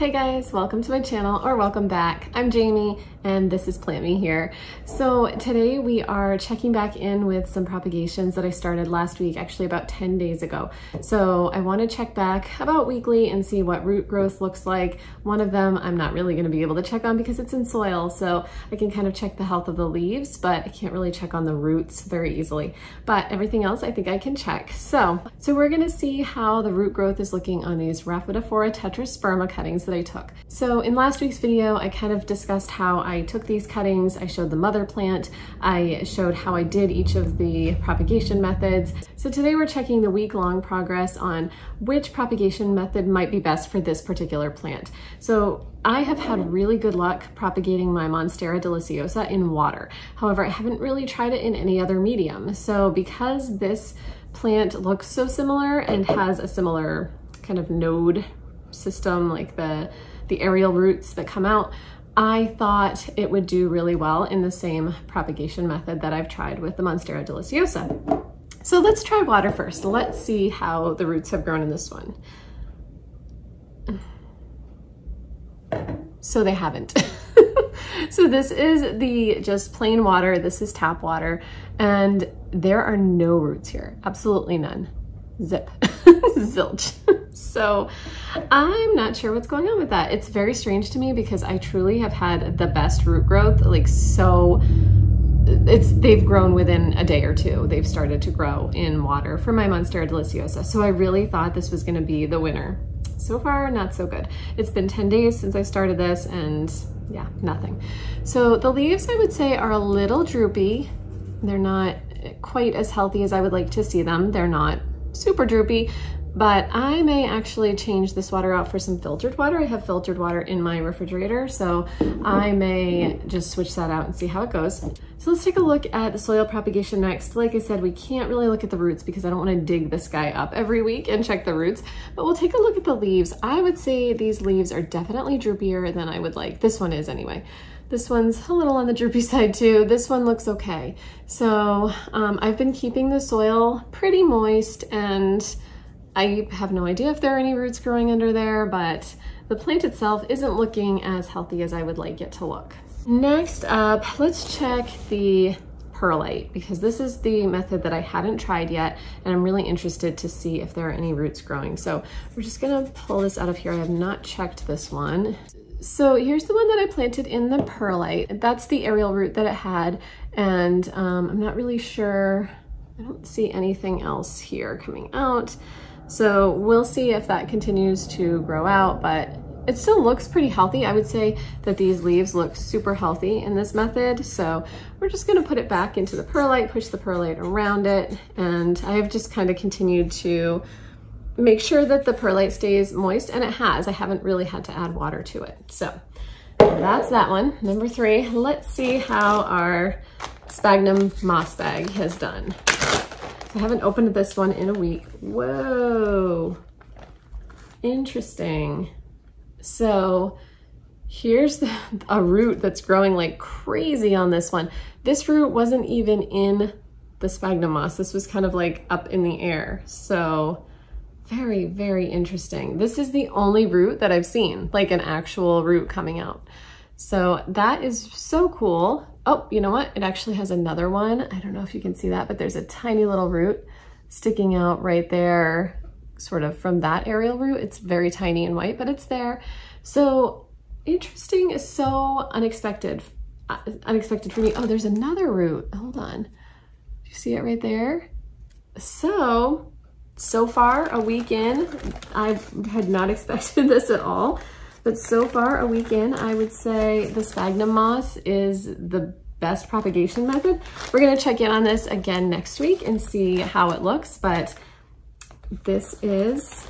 Hey guys, welcome to my channel, or welcome back. I'm Jamie and this is Plant Me here. So today we are checking back in with some propagations that I started last week, actually about 10 days ago. So I want to check back about weekly and see what root growth looks like. One of them I'm not really going to be able to check on because it's in soil, so I can kind of check the health of the leaves, but I can't really check on the roots very easily. But everything else I think I can check. So we're going to see how the root growth is looking on these Rhaphidophora Tetrasperma cuttings that I took. So in last week's video, I kind of discussed how I took these cuttings. I showed the mother plant. I showed how I did each of the propagation methods. So today we're checking the week-long progress on which propagation method might be best for this particular plant. So I have had really good luck propagating my Monstera deliciosa in water. However, I haven't really tried it in any other medium. So because this plant looks so similar and has a similar kind of node system, like the aerial roots that come out, I thought it would do really well in the same propagation method that I've tried with the Monstera deliciosa. So let's try water first. Let's see how the roots have grown in this one. So they haven't. So this is the just plain water. This is tap water, and there are no roots here. Absolutely none. Zip. Zilch. So I'm not sure what's going on with that. It's very strange to me because I truly have had the best root growth. Like, so they've grown within a day or two. They've started to grow in water for my Monstera deliciosa. So I really thought this was going to be the winner. So far, not so good. It's been 10 days since I started this, and yeah, nothing. So the leaves, I would say, are a little droopy. They're not quite as healthy as I would like to see them. They're not super droopy, but I may actually change this water out for some filtered water. I have filtered water in my refrigerator, so I may just switch that out and see how it goes. So let's take a look at the soil propagation next. Like I said, we can't really look at the roots because I don't want to dig this guy up every week and check the roots, but we'll take a look at the leaves. I would say these leaves are definitely droopier than I would like. This one is anyway. This one's a little on the droopy side too. This one looks okay. So I've been keeping the soil pretty moist, and I have no idea if there are any roots growing under there, but the plant itself isn't looking as healthy as I would like it to look. Next up, let's check the perlite, because this is the method that I hadn't tried yet, and I'm really interested to see if there are any roots growing. So we're just gonna pull this out of here. I have not checked this one. So here's the one that I planted in the perlite. That's the aerial root that it had, and I'm not really sure. I don't see anything else here coming out. So we'll see if that continues to grow out, but it still looks pretty healthy. I would say that these leaves look super healthy in this method. So we're just gonna put it back into the perlite, push the perlite around it, and I have just kind of continued to make sure that the perlite stays moist, and it has. I haven't really had to add water to it. So that's that one. Number 3, let's see how our sphagnum moss bag has done. I haven't opened this one in a week. Whoa, interesting. So here's a root that's growing like crazy on this one. This root wasn't even in the sphagnum moss. This was kind of like up in the air. So very, very interesting. This is the only root that I've seen, like an actual root coming out. So that is so cool. Oh, you know what? It actually has another one. I don't know if you can see that, but there's a tiny little root sticking out right there, sort of from that aerial root. It's very tiny and white, but it's there. So interesting is so unexpected for me. Oh, there's another root. Hold on. Do you see it right there? So far a week in, I had not expected this at all. But so far, a week in, I would say the sphagnum moss is the best propagation method. We're gonna check in on this again next week and see how it looks, but this is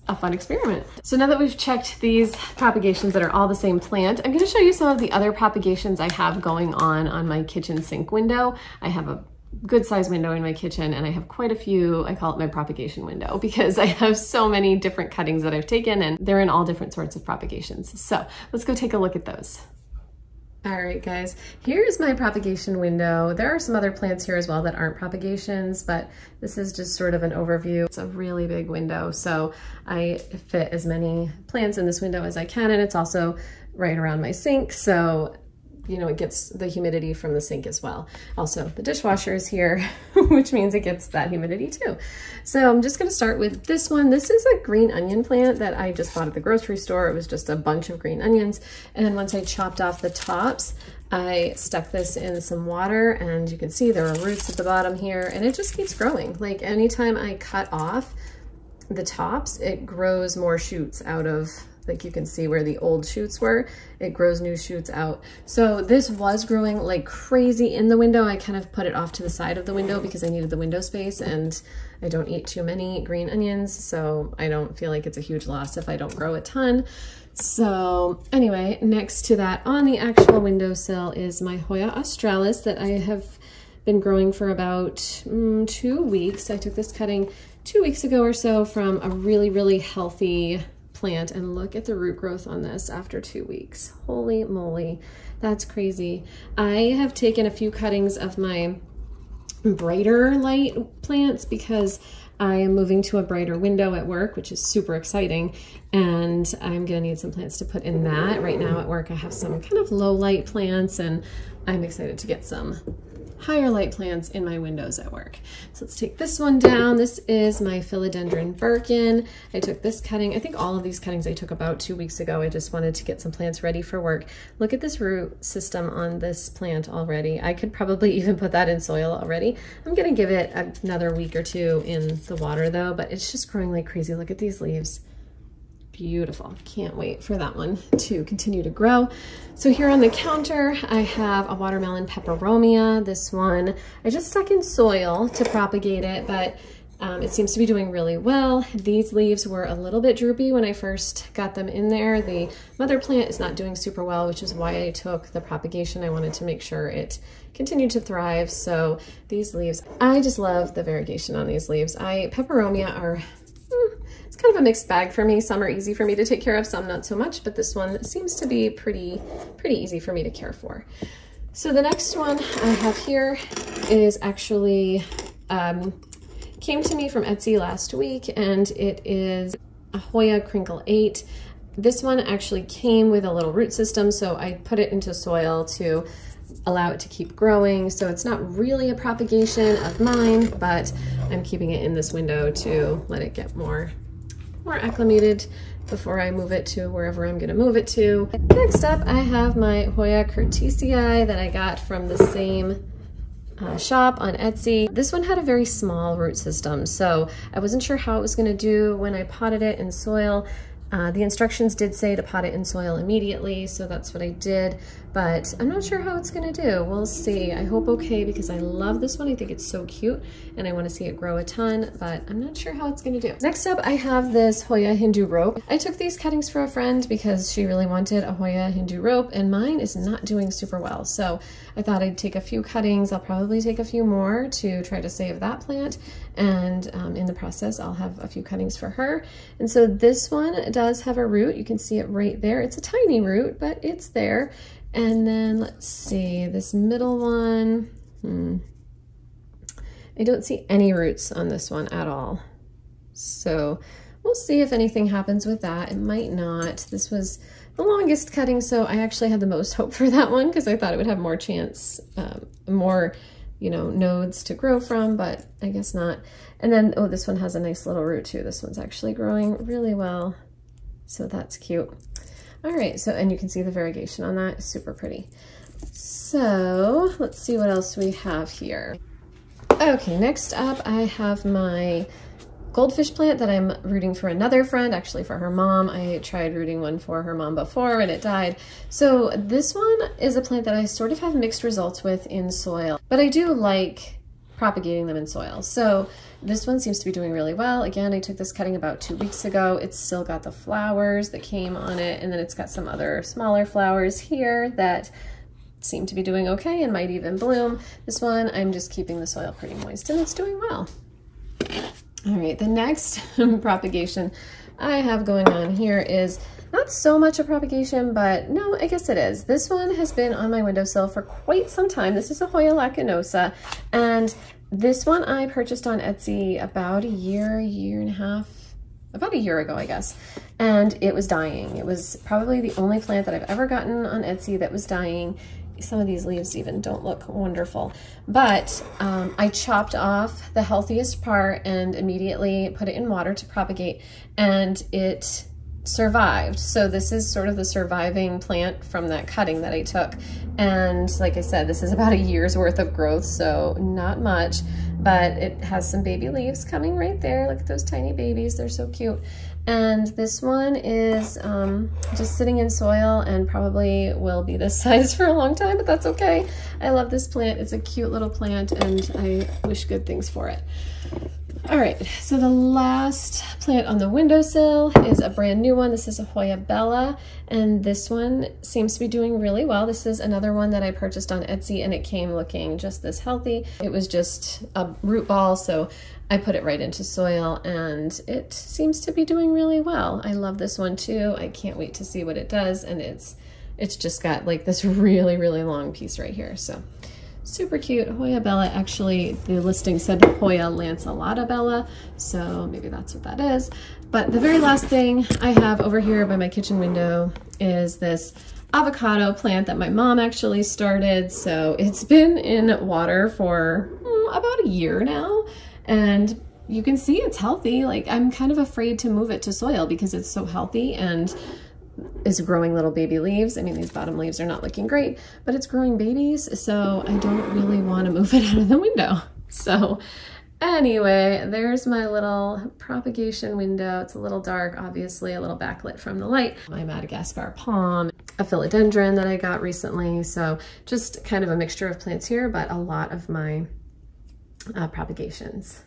a fun experiment. So now that we've checked these propagations that are all the same plant, I'm gonna show you some of the other propagations I have going on my kitchen sink window. I have a good size window in my kitchen, and I have quite a few. I call it my propagation window because I have so many different cuttings that I've taken, and they're in all different sorts of propagations. So let's go take a look at those. All right, guys, here's my propagation window. There are some other plants here as well that aren't propagations, but this is just sort of an overview. It's a really big window, so I fit as many plants in this window as I can, and it's also right around my sink, so you know, it gets the humidity from the sink as well. Also, the dishwasher is here, which means it gets that humidity too. So I'm just gonna start with this one. This is a green onion plant that I just bought at the grocery store. It was just a bunch of green onions. And then once I chopped off the tops, I stuck this in some water, and you can see there are roots at the bottom here, and it just keeps growing. Like anytime I cut off the tops, it grows more shoots out of, like you can see where the old shoots were, it grows new shoots out. So this was growing like crazy in the window. I kind of put it off to the side of the window because I needed the window space, and I don't eat too many green onions, so I don't feel like it's a huge loss if I don't grow a ton. So anyway, next to that on the actual windowsill is my Hoya australis that I have been growing for about 2 weeks. I took this cutting 2 weeks ago or so from a really healthy plant, and look at the root growth on this after 2 weeks. Holy moly, that's crazy. I have taken a few cuttings of my brighter light plants because I am moving to a brighter window at work, which is super exciting, and I'm gonna need some plants to put in that. Right now at work I have some kind of low light plants, and I'm excited to get some higher light plants in my windows at work. So let's take this one down. This is my philodendron Birkin. I took this cutting, I think all of these cuttings I took about 2 weeks ago. I just wanted to get some plants ready for work. Look at this root system on this plant already. I could probably even put that in soil already. I'm gonna give it another week or two in the water though, but it's just growing like crazy. Look at these leaves. Beautiful. Can't wait for that one to continue to grow. So here on the counter, I have a watermelon peperomia. This one I just stuck in soil to propagate it, but it seems to be doing really well. These leaves were a little bit droopy when I first got them in there. The mother plant is not doing super well, which is why I took the propagation. I wanted to make sure it continued to thrive. So these leaves, I just love the variegation on these leaves. Peperomia are it's kind of a mixed bag for me. Some are easy for me to take care of, some not so much, but this one seems to be pretty easy for me to care for. So the next one I have here is actually, came to me from Etsy last week, and it is a Hoya Crinkle 8. This one actually came with a little root system, so I put it into soil to allow it to keep growing. So it's not really a propagation of mine, but I'm keeping it in this window to let it get more acclimated before I move it to wherever I'm gonna move it to. Next up, I have my Hoya curtisii that I got from the same shop on Etsy. This one had a very small root system, so I wasn't sure how it was gonna do when I potted it in soil. The instructions did say to pot it in soil immediately, so that's what I did, but I'm not sure how it's gonna do. We'll see. I hope okay, because I love this one. I think it's so cute, and I wanna see it grow a ton, but I'm not sure how it's gonna do. Next up, I have this Hoya Hindu rope. I took these cuttings for a friend because she really wanted a Hoya Hindu rope, and mine is not doing super well, so I thought I'd take a few cuttings. I'll probably take a few more to try to save that plant, and in the process, I'll have a few cuttings for her. And so this one does have a root. You can see it right there. It's a tiny root, but it's there. And then let's see, this middle one, I don't see any roots on this one at all. So we'll see if anything happens with that. It might not. This was the longest cutting, so I actually had the most hope for that one because I thought it would have more chance, more, you know, nodes to grow from, but I guess not. And then, oh, this one has a nice little root too. This one's actually growing really well, so that's cute. All right, so, and you can see the variegation on that, super pretty. So let's see what else we have here. Okay, next up I have my goldfish plant that I'm rooting for another friend, actually for her mom. I tried rooting one for her mom before and it died. So this one is a plant that I sort of have mixed results with in soil, but I do like propagating them in soil. So this one seems to be doing really well. Again, I took this cutting about 2 weeks ago. It's still got the flowers that came on it, and then it's got some other smaller flowers here that seem to be doing okay and might even bloom. This one, I'm just keeping the soil pretty moist and it's doing well. All right, the next propagation I have going on here is Not so much a propagation, but no, I guess it is. This one has been on my windowsill for quite some time. This is a Hoya lacanosa, and this one I purchased on Etsy about a year and a half, about a year ago, I guess, and it was dying. It was probably the only plant that I've ever gotten on Etsy that was dying. Some of these leaves even don't look wonderful, but I chopped off the healthiest part and immediately put it in water to propagate, and it survived. So this is sort of the surviving plant from that cutting that I took. And like I said, this is about a year's worth of growth, so not much, but it has some baby leaves coming right there. Look at those tiny babies, they're so cute. And this one is just sitting in soil and probably will be this size for a long time, but that's okay. I love this plant. It's a cute little plant and I wish good things for it. All right, so the last plant on the windowsill is a brand new one. This is a Hoya Bella, and this one seems to be doing really well. This is another one that I purchased on Etsy, and it came looking just this healthy. It was just a root ball, so I put it right into soil, and it seems to be doing really well. I love this one too. I can't wait to see what it does, and it's just got like this really, really long piece right here, so. Super cute. Hoya Bella, actually the listing said Hoya Lanceolata Bella, so maybe that's what that is. But the very last thing I have over here by my kitchen window is this avocado plant that my mom actually started. So it's been in water for about a year now, and you can see it's healthy. Like, I'm kind of afraid to move it to soil because it's so healthy and is growing little baby leaves. I mean, these bottom leaves are not looking great, but it's growing babies, so I don't really want to move it out of the window. So anyway, there's my little propagation window. It's a little dark, obviously, a little backlit from the light. My Madagascar palm, a philodendron that I got recently. So just kind of a mixture of plants here, but a lot of my propagations.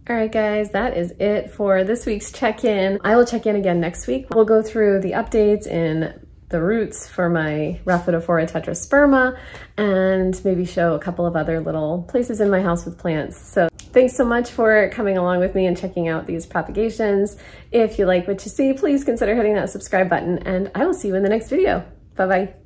All right, guys, that is it for this week's check-in. I will check in again next week. We'll go through the updates in the roots for my Rhaphidophora Tetrasperma and maybe show a couple of other little places in my house with plants. So thanks so much for coming along with me and checking out these propagations. If you like what you see, please consider hitting that subscribe button, and I will see you in the next video. Bye-bye.